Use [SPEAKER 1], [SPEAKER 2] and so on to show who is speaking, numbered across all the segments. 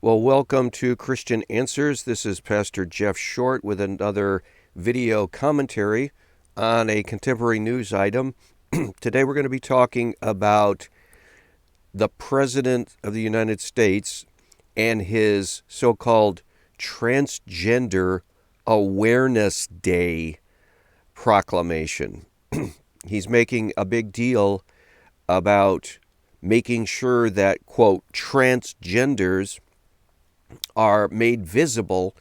[SPEAKER 1] Well, welcome to Christian Answers. This is Pastor Jeff Short with another video commentary on a contemporary news item. Today we're going to be talking about the President of the United States and his so-called Transgender Awareness Day proclamation. He's making a big deal about making sure that, quote, transgenders are made visible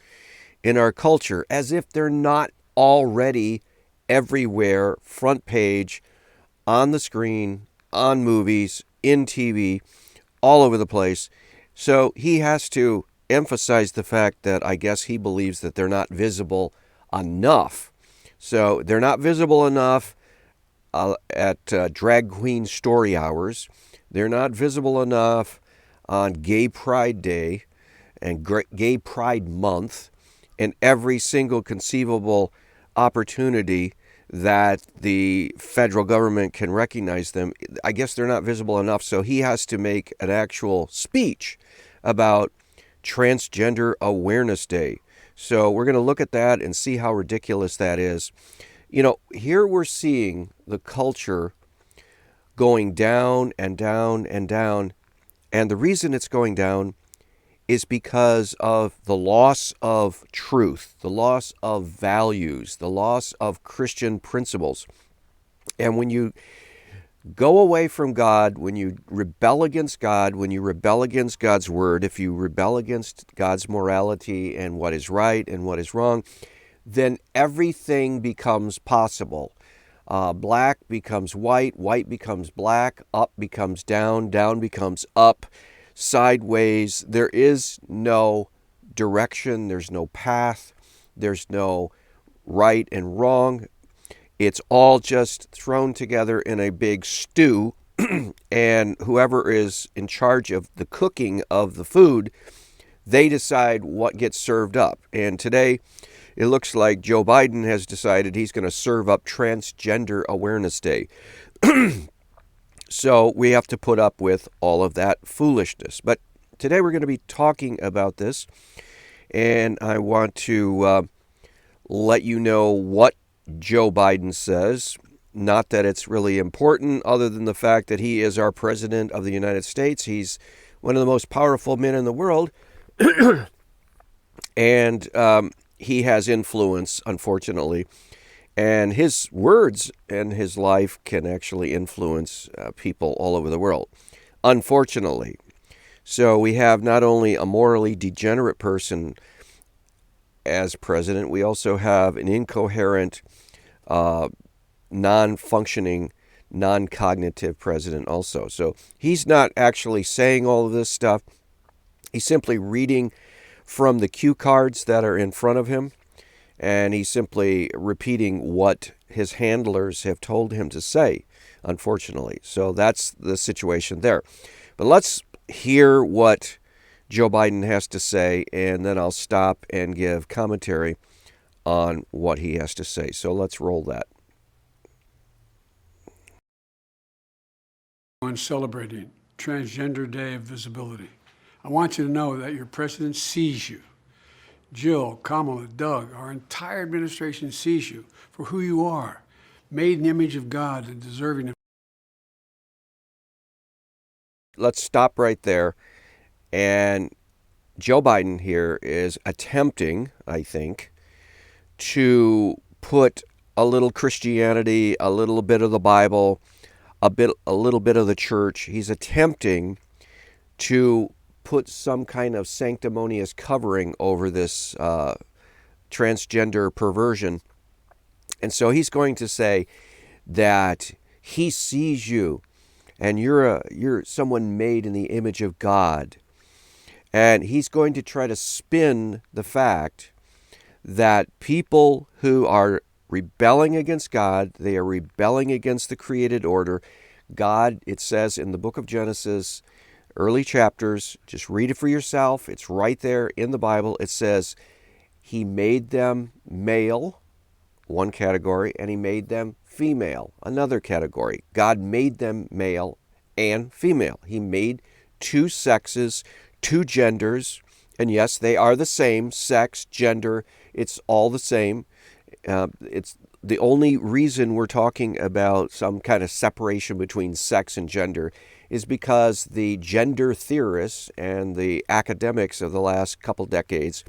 [SPEAKER 1] in our culture, as if they're not already everywhere, front page, on the screen, on movies, in TV, all over the place. So he has to emphasize the fact that I guess he believes that they're not visible enough. So they're not visible enough at drag queen story hours. They're not visible enough on Gay Pride Day and Gay Pride Month, and every single conceivable opportunity that the federal government can recognize them. I guess they're not visible enough, so he has to make an actual speech about Transgender Awareness Day. So we're going to look at that and see how ridiculous that is. You know, here we're seeing the culture going down and down and down, and the reason it's going down is because of the loss of truth, the loss of values, the loss of Christian principles. And when you go away from God, when you rebel against God, when you rebel against God's word, if you rebel against God's morality and what is right and what is wrong, then everything becomes possible. Black becomes white, white becomes black, up becomes down, down becomes up, sideways. There is no direction, there's no path, there's no right and wrong. It's all just thrown together in a big stew, and whoever is in charge of the cooking of the food, they decide what gets served up. And today, it looks like Joe Biden has decided he's going to serve up Transgender Awareness Day. So we have to put up with all of that foolishness. But today we're going to be talking about this, and I want to let you know what Joe Biden says. Not that it's really important, other than the fact that he is our President of the United States. He's one of the most powerful men in the world, and he has influence, unfortunately. And his words and his life can actually influence people all over the world, unfortunately. So we have not only a morally degenerate person as president, we also have an incoherent, non-functioning, non-cognitive president also. So he's not actually saying all of this stuff. He's simply reading from the cue cards that are in front of him, and he's simply repeating what his handlers have told him to say, unfortunately. So that's the situation there. But let's hear what Joe Biden has to say, and then I'll stop and give commentary on what he has to say. So let's roll that.
[SPEAKER 2] On celebrating Transgender Day of Visibility, I want you to know that your president sees you. Jill, Kamala, Doug, our entire administration sees you for who you are, made in the image of God and deserving of.
[SPEAKER 1] Let's stop right there. And Joe Biden here is attempting, I think, to put a little Christianity, a little bit of the Bible, a little bit of the church. He's attempting to put some kind of sanctimonious covering over this transgender perversion. And so he's going to say that he sees you and you're someone made in the image of God. And he's going to try to spin the fact that people who are rebelling against God, they are rebelling against the created order. God, it says in the book of Genesis, early chapters, just read it for yourself. It's right there in the Bible. It says he made them male, one category, and he made them female, another category. God made them male and female. He made two sexes, two genders, And yes, they are the same, sex, gender, it's all the same. It's the only reason we're talking about some kind of separation between sex and gender is because the gender theorists and the academics of the last couple decades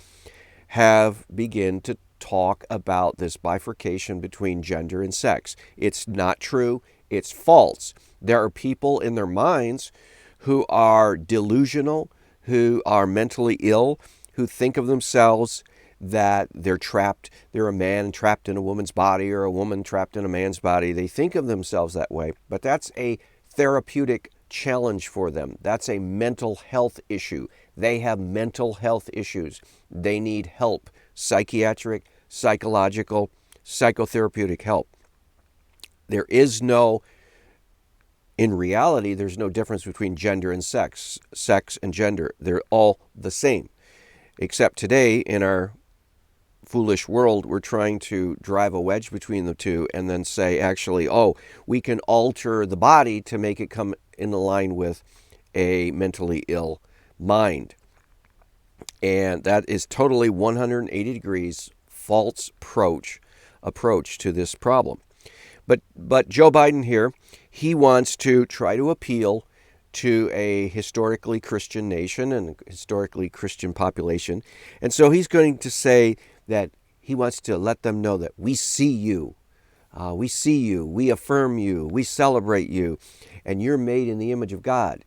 [SPEAKER 1] have begun to talk about this bifurcation between gender and sex. It's not true. It's false. There are people in their minds who are delusional, who are mentally ill, who think of themselves that they're trapped. They're a man trapped in a woman's body or a woman trapped in a man's body. They think of themselves that way, but that's a therapeutic challenge for them. That's a mental health issue. They have mental health issues. They need help, psychiatric, psychological, psychotherapeutic help. There is no, in reality, there's no difference between gender and sex, sex and gender. They're all the same. Except today, in our foolish world, we're trying to drive a wedge between the two and then say, actually, oh, we can alter the body to make it come in line with a mentally ill mind. And that is totally 180 degrees false approach to this problem. But Joe Biden here, he wants to try to appeal to a historically Christian nation and historically Christian population. And so he's going to say that he wants to let them know that we see you, we affirm you, we celebrate you, and you're made in the image of God.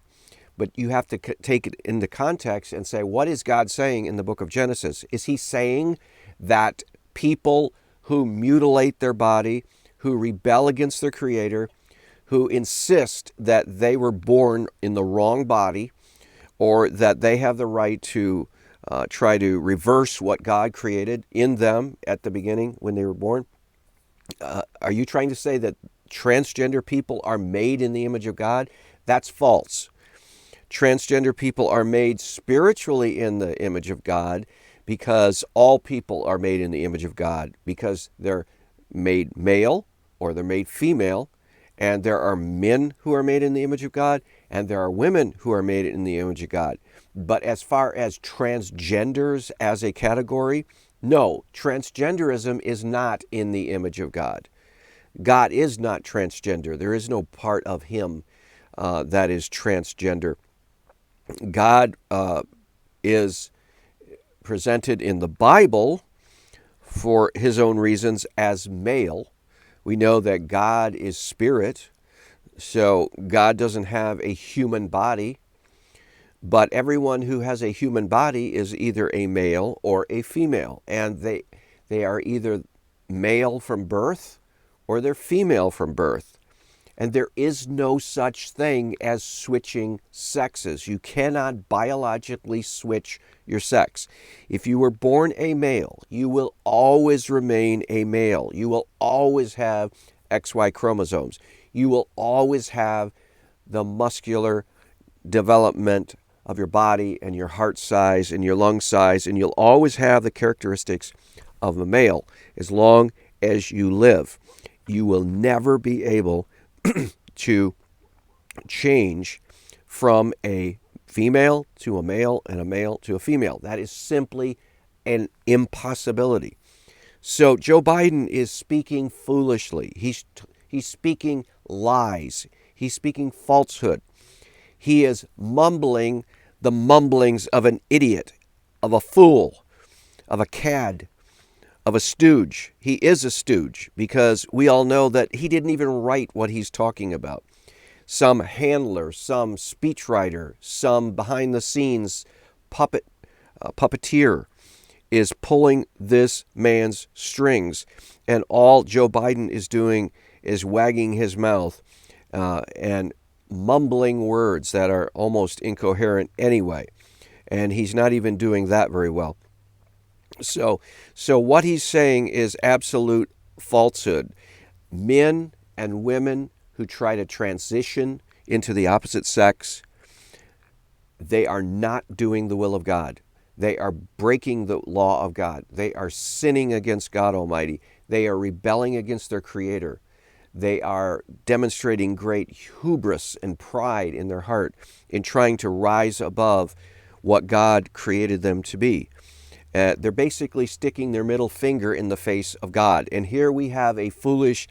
[SPEAKER 1] But you have to take it into context and say, what is God saying in the book of Genesis? Is he saying that people who mutilate their body, who rebel against their Creator, who insist that they were born in the wrong body, or that they have the right to try to reverse what God created in them at the beginning when they were born? Are you trying to say that transgender people are made in the image of God? That's false. Transgender people are made spiritually in the image of God because all people are made in the image of God because they're made male or they're made female, and there are men who are made in the image of God, and there are women who are made in the image of God. But as far as transgenders as a category, no, transgenderism is not in the image of God. God is not transgender. There is no part of him that is transgender. God is presented in the Bible for his own reasons as male. We know that God is spirit, so God doesn't have a human body, but everyone who has a human body is either a male or a female, and they are either male from birth or they're female from birth. And there is no such thing as switching sexes. You cannot biologically switch your sex. If you were born a male, you will always remain a male. You will always have XY chromosomes. You will always have the muscular development of your body and your heart size and your lung size, and you'll always have the characteristics of a male as long as you live. You will never be able to change from a female to a male and a male to a female. That is simply an impossibility. So Joe Biden is speaking foolishly. He's speaking lies. He's speaking falsehood. He is mumbling the mumblings of an idiot, of a fool, of a cad, of a stooge. He is a stooge because we all know that he didn't even write what he's talking about. Some handler, some speechwriter, some behind-the-scenes puppeteer is pulling this man's strings, and all Joe Biden is doing is wagging his mouth and mumbling words that are almost incoherent anyway, and he's not even doing that very well. So what he's saying is absolute falsehood. Men and women who try to transition into the opposite sex, they are not doing the will of God. They are breaking the law of God. They are sinning against God Almighty. They are rebelling against their Creator. They are demonstrating great hubris and pride in their heart in trying to rise above what God created them to be. They're basically sticking their middle finger in the face of God. And here we have a foolish,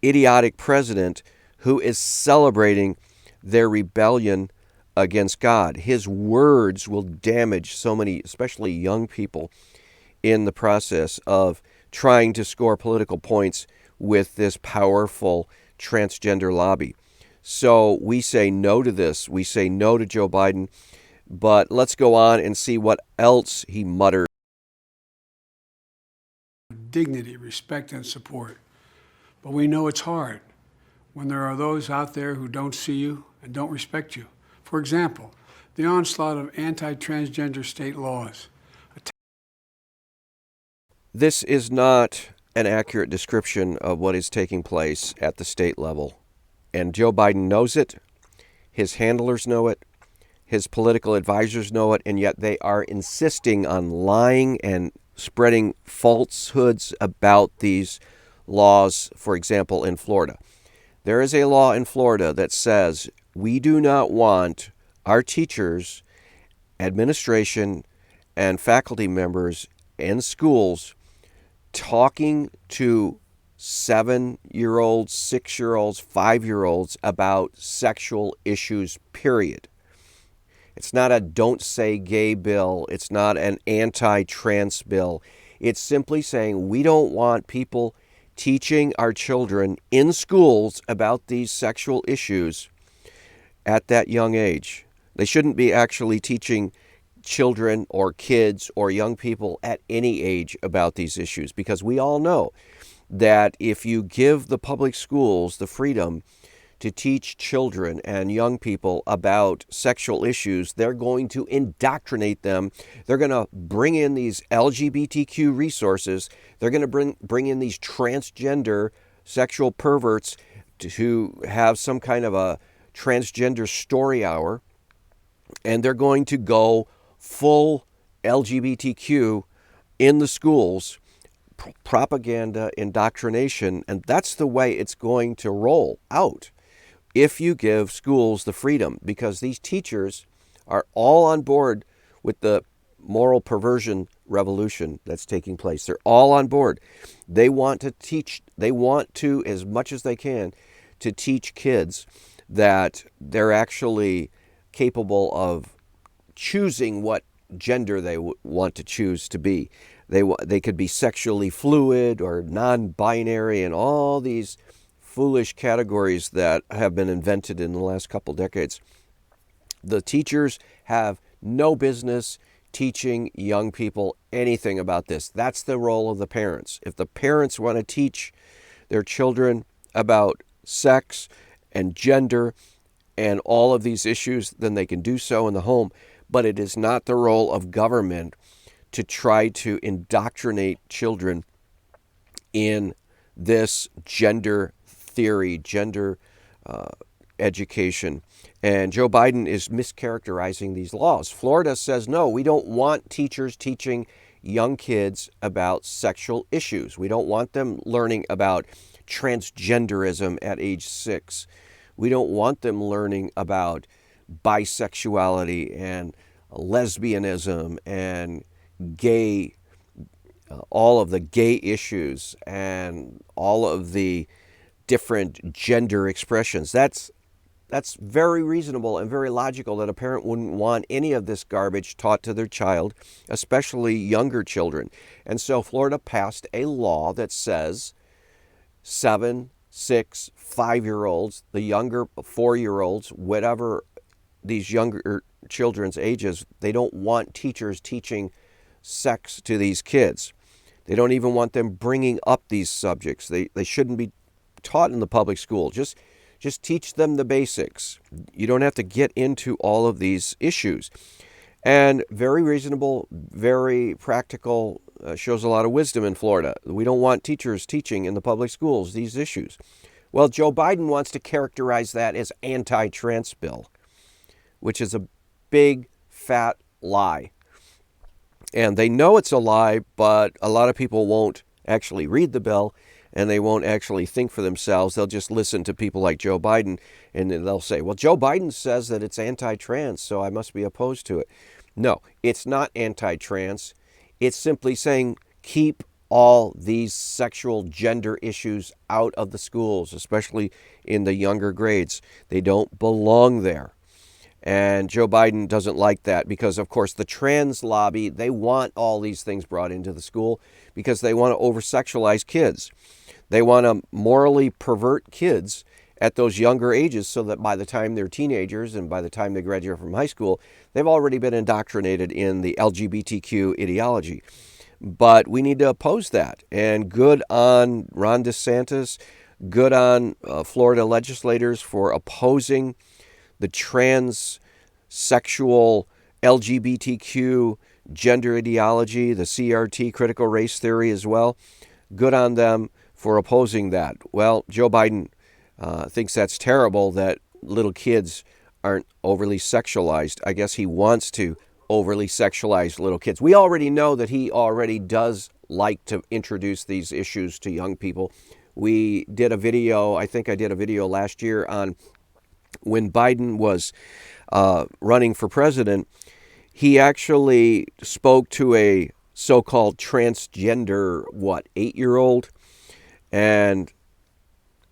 [SPEAKER 1] idiotic president who is celebrating their rebellion against God. His words will damage so many, especially young people, in the process of trying to score political points with this powerful transgender lobby. So we say no to this. We say no to Joe Biden. But let's go on and see what else he muttered.
[SPEAKER 2] Dignity, respect, and support. But we know it's hard when there are those out there who don't see you and don't respect you. For example, the onslaught of anti-transgender state laws.
[SPEAKER 1] This is not an accurate description of what is taking place at the state level. And Joe Biden knows it. His handlers know it. His political advisors know it. And yet they are insisting on lying and spreading falsehoods about these laws, for example, in Florida. There is a law in Florida that says we do not want our teachers, administration, and faculty members in schools talking to 7-year-olds, 6-year-olds, 5-year-olds about sexual issues, period. It's not a don't say gay bill. It's not an anti-trans bill. It's simply saying we don't want people teaching our children in schools about these sexual issues at that young age. They shouldn't be actually teaching children or kids or young people at any age about these issues, because we all know that if you give the public schools the freedom to teach children and young people about sexual issues, they're going to indoctrinate them. They're going to bring in these LGBTQ resources. They're going to bring in these transgender sexual perverts to have some kind of a transgender story hour. And they're going to go full LGBTQ in the schools, propaganda, indoctrination, and that's the way it's going to roll out if you give schools the freedom, because these teachers are all on board with the moral perversion revolution that's taking place. They're all on board. They want to teach, they want to, as much as they can, to teach kids that they're actually capable of choosing what gender they want to choose to be. They could be sexually fluid or non-binary and all these foolish categories that have been invented in the last couple decades. The teachers have no business teaching young people anything about this. That's the role of the parents. If the parents want to teach their children about sex and gender and all of these issues, then they can do so in the home. But it is not the role of government to try to indoctrinate children in this gender theory, gender education. And Joe Biden is mischaracterizing these laws. Florida says, no, we don't want teachers teaching young kids about sexual issues. We don't want them learning about transgenderism at age 6. We don't want them learning about bisexuality and lesbianism and gay, all of the gay issues and all of the different gender expressions. That's very reasonable and very logical that a parent wouldn't want any of this garbage taught to their child, especially younger children. And so Florida passed a law that says 7, 6, 5-year-olds, the younger 4-year-olds, whatever these younger children's ages, they don't want teachers teaching sex to these kids. They don't even want them bringing up these subjects. They shouldn't be taught in the public school. Just teach them the basics. You don't have to get into all of these issues. And very reasonable, very practical, shows a lot of wisdom in Florida. We don't want teachers teaching in the public schools these issues. Well, Joe Biden wants to characterize that as anti-trans bill, which is a big, fat lie. And they know it's a lie, but a lot of people won't actually read the bill, and they won't actually think for themselves. They'll just listen to people like Joe Biden, and then they'll say, well, Joe Biden says that it's anti-trans, so I must be opposed to it. No, it's not anti-trans. It's simply saying keep all these sexual gender issues out of the schools, especially in the younger grades. They don't belong there. And Joe Biden doesn't like that because, of course, the trans lobby, they want all these things brought into the school because they want to over-sexualize kids. They want to morally pervert kids at those younger ages so that by the time they're teenagers and by the time they graduate from high school, they've already been indoctrinated in the LGBTQ ideology. But we need to oppose that. And good on Ron DeSantis, good on Florida legislators for opposing the transsexual LGBTQ gender ideology, the CRT, critical race theory as well. Good on them for opposing that. Well, Joe Biden thinks that's terrible that little kids aren't overly sexualized. I guess he wants to overly sexualize little kids. We already know that he already does like to introduce these issues to young people. We did a video, I think I did a video last year on when Biden was running for president. He actually spoke to a so-called transgender, 8-year-old? And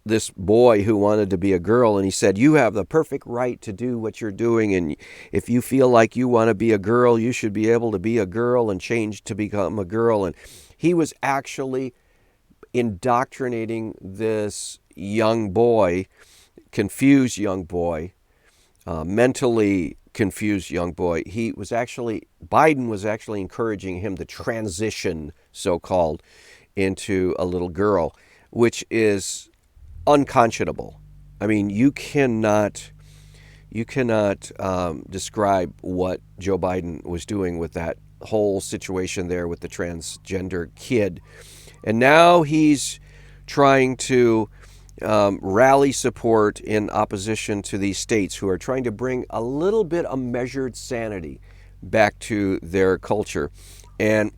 [SPEAKER 1] this boy who wanted to be a girl, and he said, you have the perfect right to do what you're doing, and if you feel like you want to be a girl, you should be able to be a girl and change to become a girl. And he was actually indoctrinating this young boy, confused young boy, mentally confused young boy. Biden was actually encouraging him to transition, so-called, into a little girl, which is unconscionable. I mean, you cannot describe what Joe Biden was doing with that whole situation there with the transgender kid. And now he's trying to rally support in opposition to these states who are trying to bring a little bit of measured sanity back to their culture. And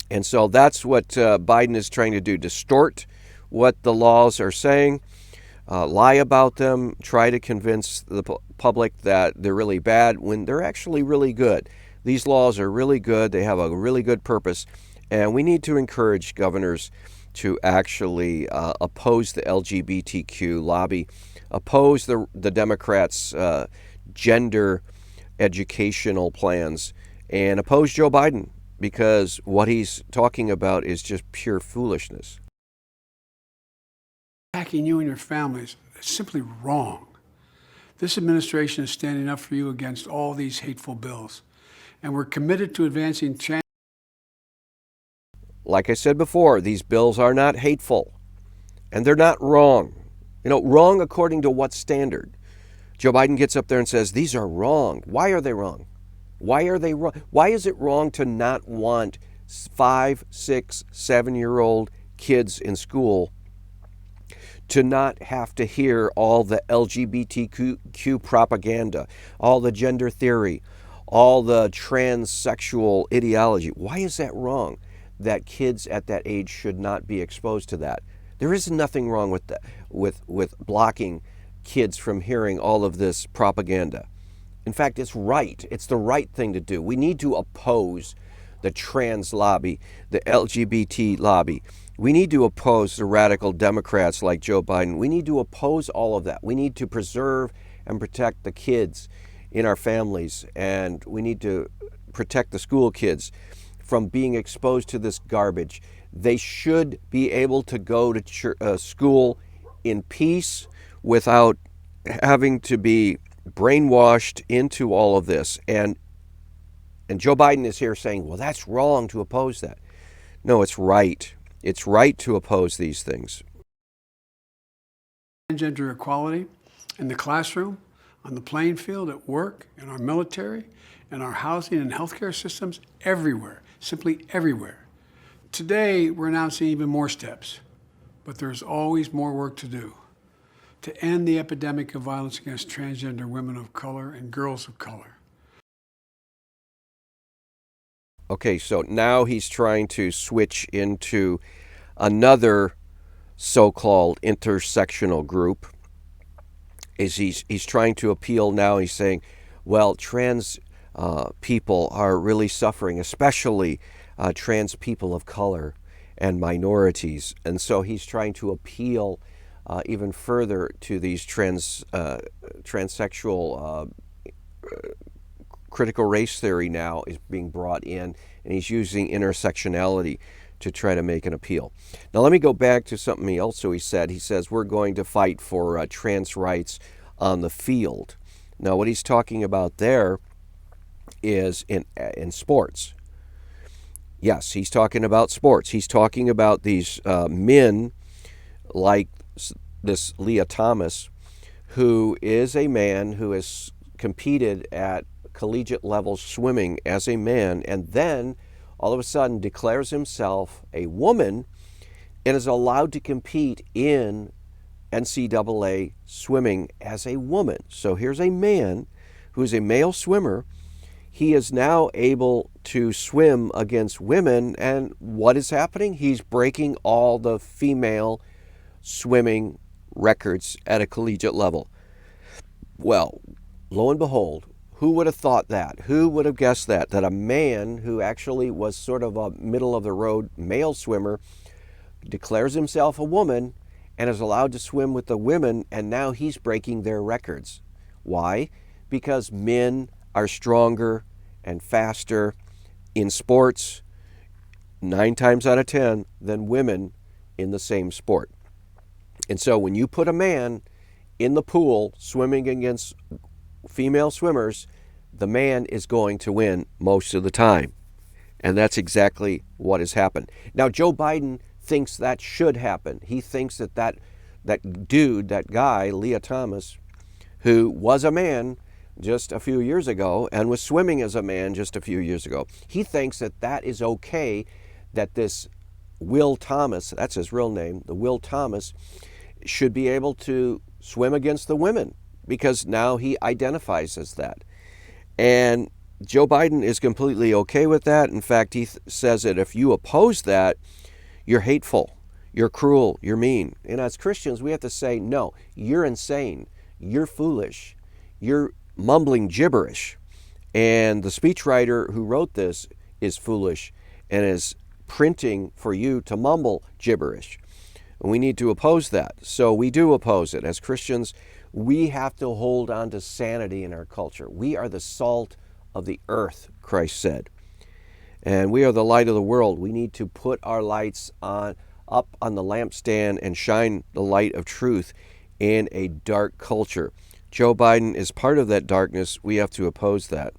[SPEAKER 1] and so that's what Biden is trying to do, distort what the laws are saying, lie about them, try to convince the public that they're really bad when they're actually really good. These laws are really good. They have a really good purpose. And we need to encourage governors to actually oppose the LGBTQ lobby, oppose the Democrats' gender educational plans, and oppose Joe Biden, because what he's talking about is just pure foolishness.
[SPEAKER 2] Attacking you and your families is simply wrong. This administration is standing up for you against all these hateful bills, and we're committed to advancing
[SPEAKER 1] Like I said before, these bills are not hateful, and they're not wrong. Wrong according to what standard? Joe Biden gets up there and says, these are wrong. Why are they wrong? Why are they wrong? Why is it wrong to not want 5, 6, 7-year-old kids in school to not have to hear all the LGBTQ propaganda, all the gender theory, all the transsexual ideology? Why is that wrong, that kids at that age should not be exposed to that? There is nothing wrong with that, with blocking kids from hearing all of this propaganda. In fact, it's right. It's the right thing to do. We need to oppose the trans lobby, the LGBT lobby. We need to oppose the radical Democrats like Joe Biden. We need to oppose all of that. We need to preserve and protect the kids in our families, and we need to protect the school kids from being exposed to this garbage. They should be able to go to school in peace without having to be brainwashed into all of this. And Joe Biden is here saying, well, that's wrong to oppose that. No, it's right. It's right to oppose these things.
[SPEAKER 2] Transgender equality in the classroom, on the playing field, at work, in our military, in our housing and healthcare systems, everywhere, simply everywhere. Today, we're announcing even more steps, but there's always more work to do to end the epidemic of violence against transgender women of color and girls of color.
[SPEAKER 1] Okay, so now he's trying to switch into another so-called intersectional group. He's trying to appeal now. He's saying, well, trans people are really suffering, especially trans people of color and minorities. And so he's trying to appeal even further to these transsexual. Critical race theory now is being brought in, and he's using intersectionality to try to make an appeal. Now, let me go back to something else he said. He says, we're going to fight for trans rights on the field. Now, what he's talking about there is in sports. Yes, he's talking about sports. He's talking about these men like this Leah Thomas, who is a man who has competed at collegiate level swimming as a man, and then all of a sudden declares himself a woman and is allowed to compete in NCAA swimming as a woman. So here's a man who is a male swimmer. He is now able to swim against women, and what is happening? He's breaking all the female swimming records at a collegiate level. Well, lo and behold, who would have thought that? Who would have guessed that a man who actually was sort of a middle-of-the-road male swimmer declares himself a woman and is allowed to swim with the women, and now he's breaking their records. Why? Because men are stronger and faster in sports 9 times out of 10 than women in the same sport. And so when you put a man in the pool swimming against female swimmers, the man is going to win most of the time. And that's exactly what has happened. Now, Joe Biden thinks that should happen. He thinks that that guy, Leah Thomas, who was a man just a few years ago and was swimming as a man just a few years ago, he thinks that that is okay, that this Will Thomas, that's his real name, the Will Thomas, should be able to swim against the women, because now he identifies as that. And Joe Biden is completely okay with that. In fact, he says that if you oppose that, you're hateful, you're cruel, you're mean. And as Christians, we have to say, no, you're insane, you're foolish, you're mumbling gibberish. And the speechwriter who wrote this is foolish and is printing for you to mumble gibberish. And we need to oppose that. So we do oppose it. As Christians, we have to hold on to sanity in our culture. We are the salt of the earth, Christ said. And we are the light of the world. We need to put our lights up on the lampstand and shine the light of truth in a dark culture. Joe Biden is part of that darkness. We have to oppose that.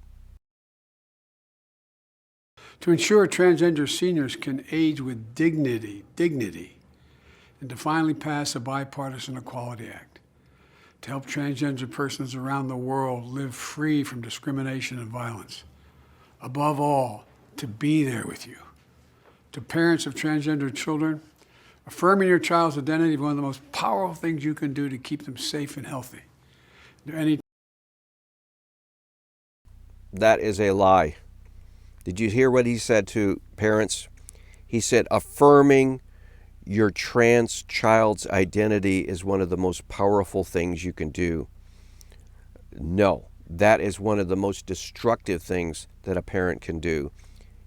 [SPEAKER 2] To ensure transgender seniors can age with dignity, and to finally pass a bipartisan Equality Act, to help transgender persons around the world live free from discrimination and violence. Above all, to be there with you. To parents of transgender children, affirming your child's identity is one of the most powerful things you can do to keep them safe and healthy.
[SPEAKER 1] That is a lie. Did you hear what he said to parents? He said, affirming your trans child's identity is one of the most powerful things you can do. No, that is one of the most destructive things that a parent can do,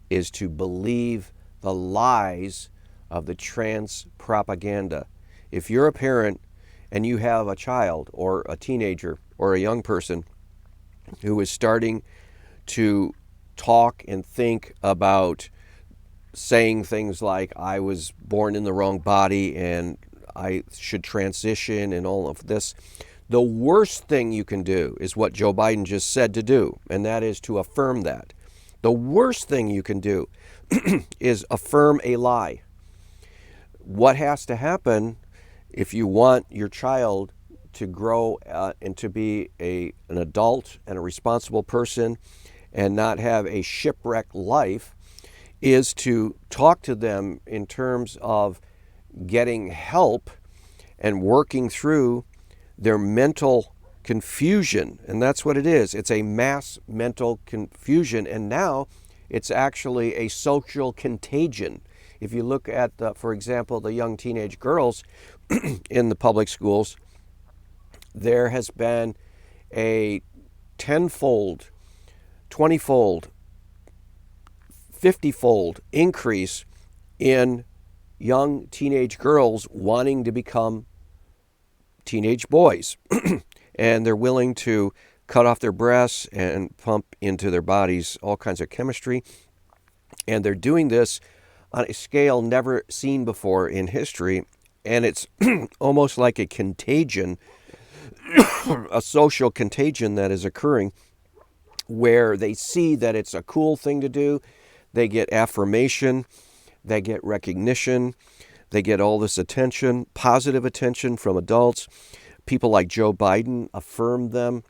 [SPEAKER 1] is to believe the lies of the trans propaganda. If you're a parent and you have a child or a teenager or a young person who is starting to talk and think about saying things like, I was born in the wrong body and I should transition and all of this, the worst thing you can do is what Joe Biden just said to do, and that is to affirm that. The worst thing you can do is affirm a lie. What has to happen if you want your child to grow and to be an adult and a responsible person and not have a shipwrecked life, is to talk to them in terms of getting help and working through their mental confusion. And that's what it is. It's a mass mental confusion. And now it's actually a social contagion. If you look at, for example, the young teenage girls in the public schools, there has been a tenfold 20-fold, 50-fold increase in young teenage girls wanting to become teenage boys. And they're willing to cut off their breasts and pump into their bodies all kinds of chemistry. And they're doing this on a scale never seen before in history. And it's almost like a contagion, a social contagion that is occurring, where they see that it's a cool thing to do. They get affirmation, they get recognition, they get all this attention, positive attention from adults. People like Joe Biden affirm them,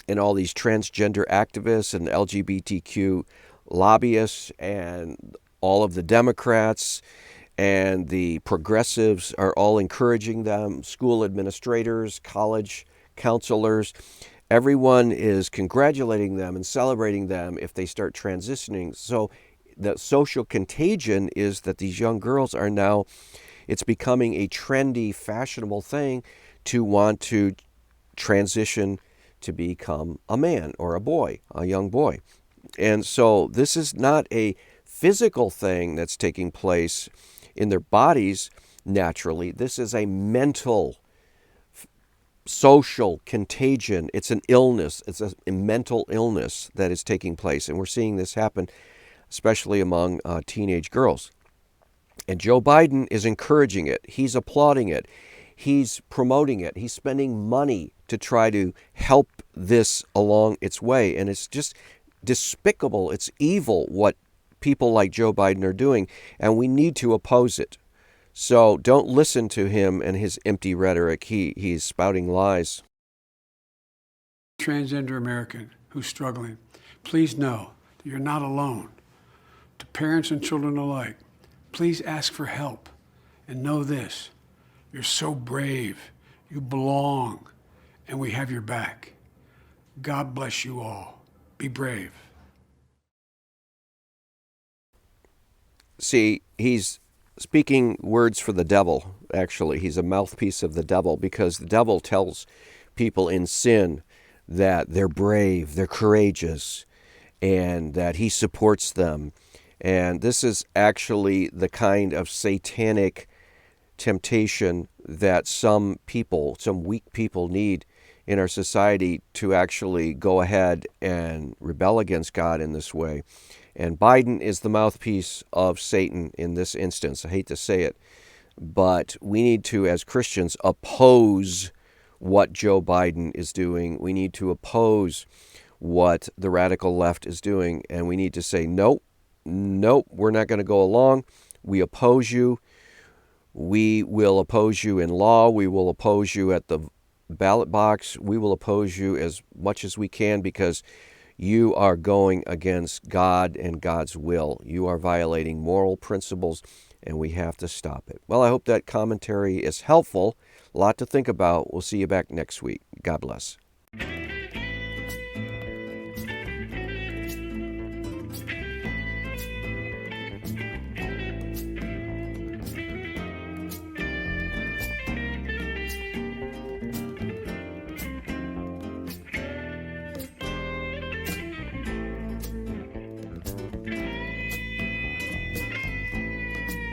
[SPEAKER 1] and all these transgender activists and LGBTQ lobbyists and all of the Democrats and the progressives are all encouraging them. School administrators, college counselors, everyone is congratulating them and celebrating them if they start transitioning. So the social contagion is that these young girls are now, it's becoming a trendy, fashionable thing to want to transition to become a man or a boy, a young boy. And so this is not a physical thing that's taking place in their bodies naturally. This is a mental, social contagion. It's an illness. It's a mental illness that is taking place. And we're seeing this happen, especially among teenage girls. And Joe Biden is encouraging it. He's applauding it. He's promoting it. He's spending money to try to help this along its way. And it's just despicable. It's evil what people like Joe Biden are doing, and we need to oppose it. So don't listen to him and his empty rhetoric. He's spouting lies.
[SPEAKER 2] Transgender American who's struggling, please know that you're not alone. To parents and children alike, please ask for help. And know this, you're so brave, you belong, and we have your back. God bless you all. Be brave.
[SPEAKER 1] See, he's speaking words for the devil, actually. He's a mouthpiece of the devil, because the devil tells people in sin that they're brave, they're courageous, and that he supports them. And this is actually the kind of satanic temptation that some people, some weak people need in our society to actually go ahead and rebel against God in this way. And Biden is the mouthpiece of Satan in this instance. I hate to say it, but we need to, as Christians, oppose what Joe Biden is doing. We need to oppose what the radical left is doing, and we need to say, nope, we're not going to go along. We oppose you. We will oppose you in law. We will oppose you at the ballot box. We will oppose you as much as we can, because you are going against God and God's will. You are violating moral principles, and we have to stop it. Well, I hope that commentary is helpful. A lot to think about. We'll see you back next week. God bless.